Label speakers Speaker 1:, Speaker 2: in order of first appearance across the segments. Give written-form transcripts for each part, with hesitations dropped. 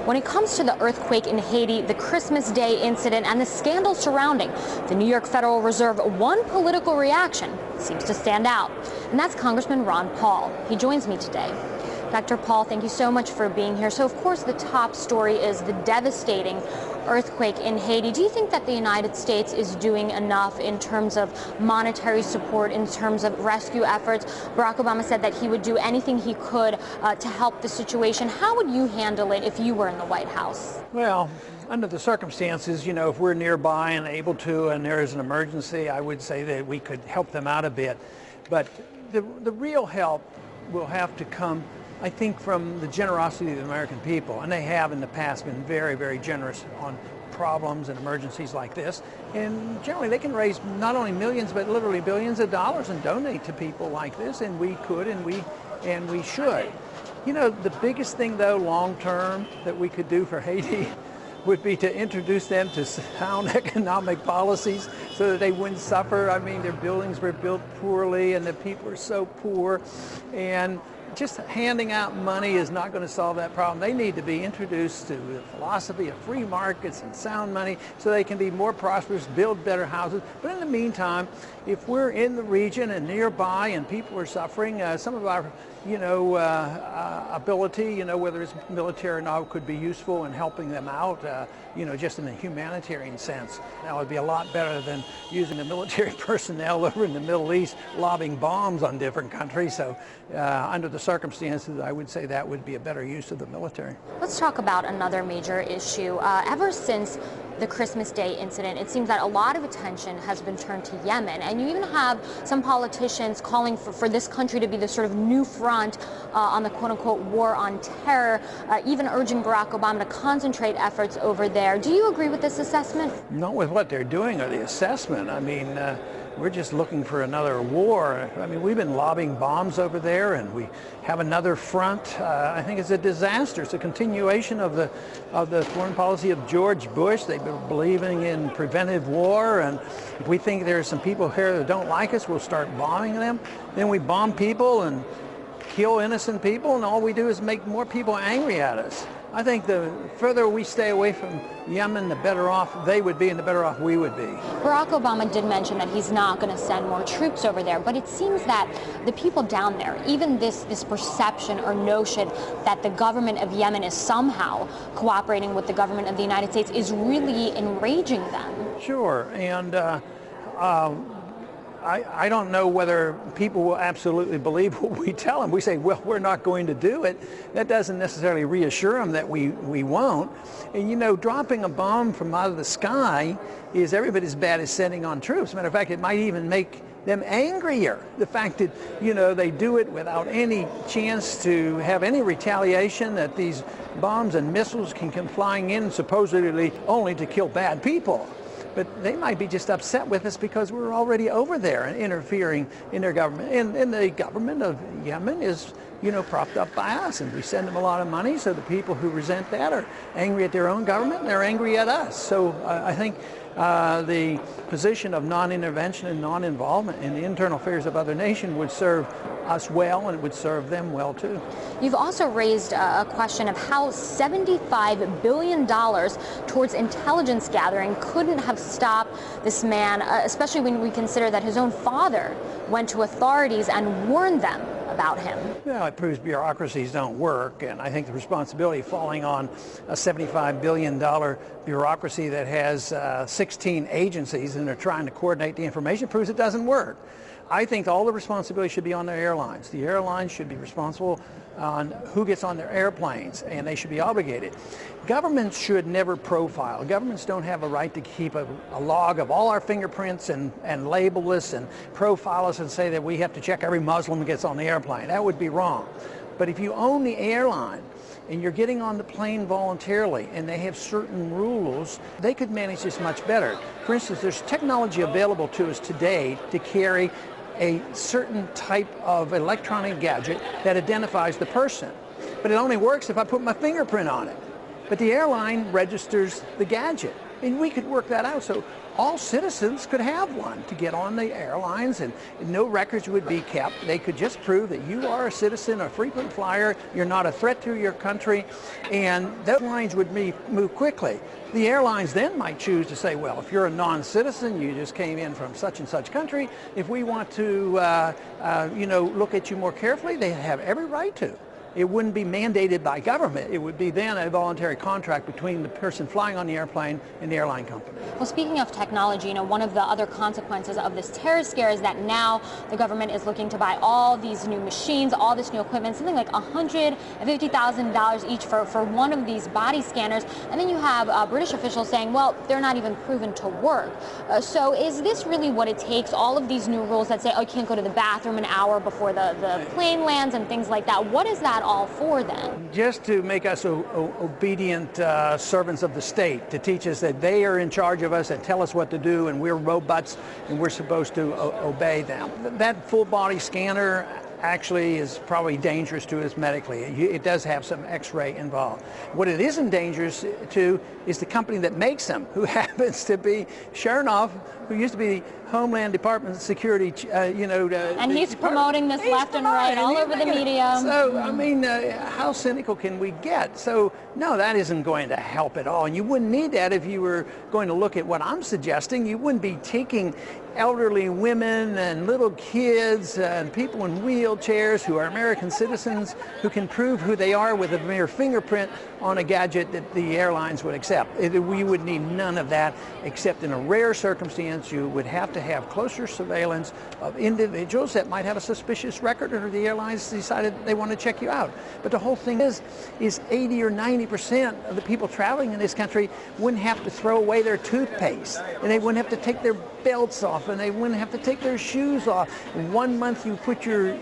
Speaker 1: When it comes to the earthquake in Haiti, the Christmas Day incident, and the scandal surrounding the New York Federal Reserve, one political reaction seems to stand out, and that's Congressman Ron Paul. He joins me today. Dr. Paul, thank you so much for being here. So, of course, the top story is the devastating earthquake in Haiti. Do you think that the United States is doing enough in terms of monetary support, in terms of rescue efforts? Barack Obama said that he would do anything he could to help the situation. How would you handle it if you were in the White House?
Speaker 2: Well, under the circumstances, if we're nearby and able to, and there is an emergency, I would say that we could help them out a bit. But the real help will have to come, I think, from the generosity of the American people, and they have in the past been very, very generous on problems and emergencies like this. And generally they can raise not only millions but literally billions of dollars and donate to people like this, and we could and we should. The biggest thing though long term that we could do for Haiti would be to introduce them to sound economic policies so that they wouldn't suffer. I mean, their buildings were built poorly and the people are so poor, and just handing out money is not going to solve that problem. They need to be introduced to the philosophy of free markets and sound money so they can be more prosperous, build better houses. But in the meantime, if we're in the region and nearby and people are suffering, some of our ability, whether it's military or not, could be useful in helping them out, just in a humanitarian sense. That would be a lot better than using the military personnel over in the Middle East lobbing bombs on different countries. So under the circumstances, I would say that would be a better use of the military.
Speaker 1: Let's talk about another major issue. Ever since the Christmas Day incident, it seems that a lot of attention has been turned to Yemen, and you even have some politicians calling for this country to be the sort of new front on the quote-unquote war on terror, even urging Barack Obama to concentrate efforts over there. Do you agree with this assessment?
Speaker 2: Not with what they're doing or the assessment. I mean, we're just looking for another war. I mean, we've been lobbing bombs over there, and we have another front. I think it's a disaster. It's a continuation of the foreign policy of George Bush. They've been believing in preventive war, and if we think there are some people here that don't like us, we'll start bombing them. Then we bomb people and kill innocent people, and all we do is make more people angry at us. I think the further we stay away from Yemen, the better off they would be and the better off we would be.
Speaker 1: Barack Obama did mention that he's not going to send more troops over there, but it seems that the people down there, even this perception or notion that the government of Yemen is somehow cooperating with the government of the United States is really enraging them.
Speaker 2: Sure, and I don't know whether people will absolutely believe what we tell them. We say, well, we're not going to do it. That doesn't necessarily reassure them that we won't. And dropping a bomb from out of the sky is every bit as bad as sending on troops. As a matter of fact, it might even make them angrier. The fact that, they do it without any chance to have any retaliation, that these bombs and missiles can come flying in supposedly only to kill bad people. But they might be just upset with us because we're already over there and interfering in their government. And the government of Yemen is, propped up by us, and we send them a lot of money, so the people who resent that are angry at their own government and they're angry at us. So I think the position of non-intervention and non-involvement in the internal affairs of other nations would serve us well, and it would serve them well too.
Speaker 1: You've also raised a question of how $75 billion towards intelligence gathering couldn't have stopped this man, especially when we consider that his own father went to authorities and warned them about him.
Speaker 2: Well, it proves bureaucracies don't work, and I think the responsibility falling on a $75 billion bureaucracy that has 16 agencies and they're trying to coordinate the information proves it doesn't work. I think all the responsibility should be on the airlines. The airlines should be responsible on who gets on their airplanes, and they should be obligated. Governments should never profile. Governments don't have a right to keep a log of all our fingerprints and label us and profile us and say that we have to check every Muslim that gets on the airplane. That would be wrong. But if you own the airline and you're getting on the plane voluntarily and they have certain rules, they could manage this much better. For instance, there's technology available to us today to carry a certain type of electronic gadget that identifies the person. But it only works if I put my fingerprint on it. But the airline registers the gadget. And we could work that out so all citizens could have one to get on the airlines, and no records would be kept. They could just prove that you are a citizen, a frequent flyer, you're not a threat to your country, and those lines would move quickly. The airlines then might choose to say, well, if you're a non-citizen, you just came in from such and such country, if we want to look at you more carefully, they have every right to. It wouldn't be mandated by government. It would be then a voluntary contract between the person flying on the airplane and the airline company.
Speaker 1: Well, speaking of technology, one of the other consequences of this terror scare is that now the government is looking to buy all these new machines, all this new equipment, something like $150,000 each for one of these body scanners. And then you have British officials saying, well, they're not even proven to work. So is this really what it takes? All of these new rules that say, oh, you can't go to the bathroom an hour before the plane lands and things like that. What is that all for then?
Speaker 2: Just to make us obedient servants of the state, to teach us that they are in charge of us and tell us what to do, and we're robots and we're supposed to obey them. That full body scanner actually is probably dangerous to us medically. It does have some X-ray involved. What it isn't dangerous to is the company that makes them, who happens to be Chernoff, who used to be Homeland Department Security,
Speaker 1: and he's promoting this left and right all over the media.
Speaker 2: So, I mean, how cynical can we get? So, no, that isn't going to help at all. And you wouldn't need that if you were going to look at what I'm suggesting. You wouldn't be taking elderly women and little kids and people in wheelchairs who are American citizens who can prove who they are with a mere fingerprint on a gadget that the airlines would accept. We would need none of that, except in a rare circumstance you would have to have closer surveillance of individuals that might have a suspicious record, or the airlines decided they want to check you out. But the whole thing is 80 or 90% of the people traveling in this country wouldn't have to throw away their toothpaste, and they wouldn't have to take their belts off, and they wouldn't have to take their shoes off. In 1 month you put your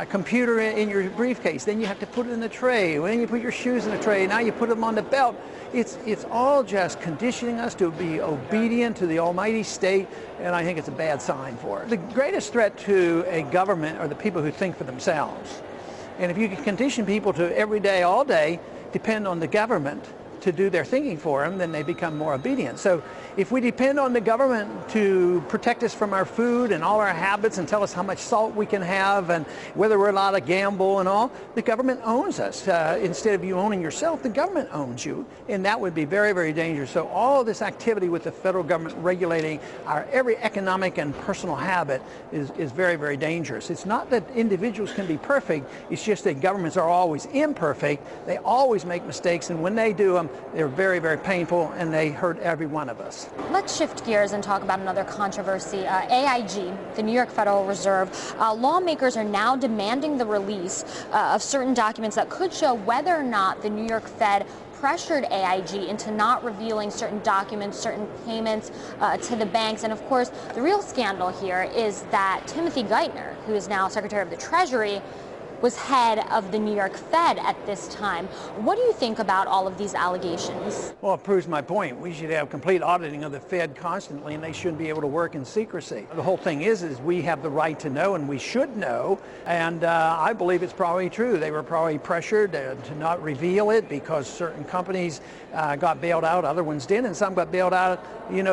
Speaker 2: computer in your briefcase, then you have to put it in the tray, then you put your shoes in the tray, now you put them on the belt. It's all just conditioning us to be obedient to the almighty state, and I think it's a bad sign for us. The greatest threat to a government are the people who think for themselves. And if you can condition people to every day, all day, depend on the government to do their thinking for them, then they become more obedient. So if we depend on the government to protect us from our food and all our habits and tell us how much salt we can have and whether we're allowed to gamble and all, the government owns us. Instead of you owning yourself, the government owns you, and that would be very, very dangerous. So all this activity with the federal government regulating our every economic and personal habit is very, very dangerous. It's not that individuals can be perfect, it's just that governments are always imperfect. They always make mistakes, and when they do them, they're very, very painful, and they hurt every one of us.
Speaker 1: Let's shift gears and talk about another controversy. AIG, the New York Federal Reserve, lawmakers are now demanding the release of certain documents that could show whether or not the New York Fed pressured AIG into not revealing certain documents, certain payments to the banks. And of course, the real scandal here is that Timothy Geithner, who is now Secretary of the Treasury, was head of the New York Fed at this time. What do you think about all of these allegations?
Speaker 2: Well, it proves my point. We should have complete auditing of the Fed constantly, and they shouldn't be able to work in secrecy. The whole thing is we have the right to know, and we should know, and I believe it's probably true. They were probably pressured to not reveal it because certain companies got bailed out, other ones didn't, and some got bailed out,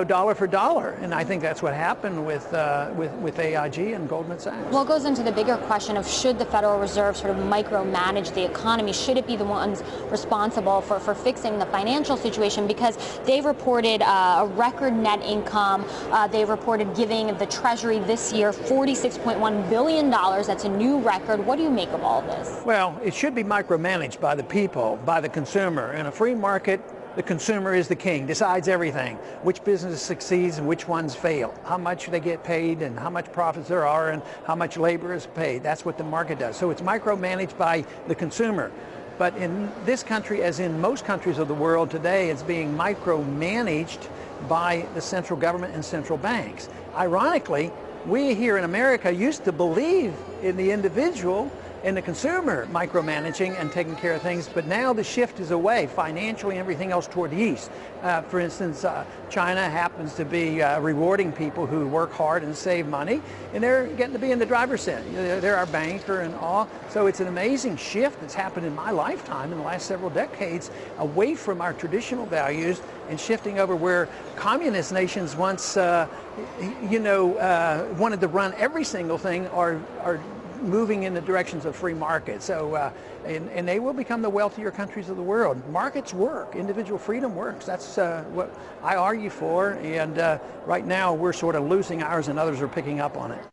Speaker 2: dollar for dollar. And I think that's what happened with AIG and Goldman Sachs.
Speaker 1: Well, it goes into the bigger question of should the Federal Reserve sort of micromanage the economy? Should it be the ones responsible for fixing the financial situation? Because they've reported a record net income. They've reported giving the Treasury this year $46.1 billion. That's a new record. What do you make of all this?
Speaker 2: Well, it should be micromanaged by the people, by the consumer. In a free market, the consumer is the king, decides everything. Which business succeeds and which ones fail. How much they get paid and how much profits there are and how much labor is paid. That's what the market does. So it's micromanaged by the consumer. But in this country, as in most countries of the world today, it's being micromanaged by the central government and central banks. Ironically, we here in America used to believe in the individual and the consumer micromanaging and taking care of things, but now the shift is away, financially and everything else, toward the east. For instance, China happens to be rewarding people who work hard and save money, and they're getting to be in the driver's seat. They're our banker and all. So it's an amazing shift that's happened in my lifetime in the last several decades away from our traditional values and shifting over where communist nations once, wanted to run every single thing are moving in the directions of free market. So, and they will become the wealthier countries of the world. Markets work. Individual freedom works. That's what I argue for. And right now we're sort of losing ours and others are picking up on it.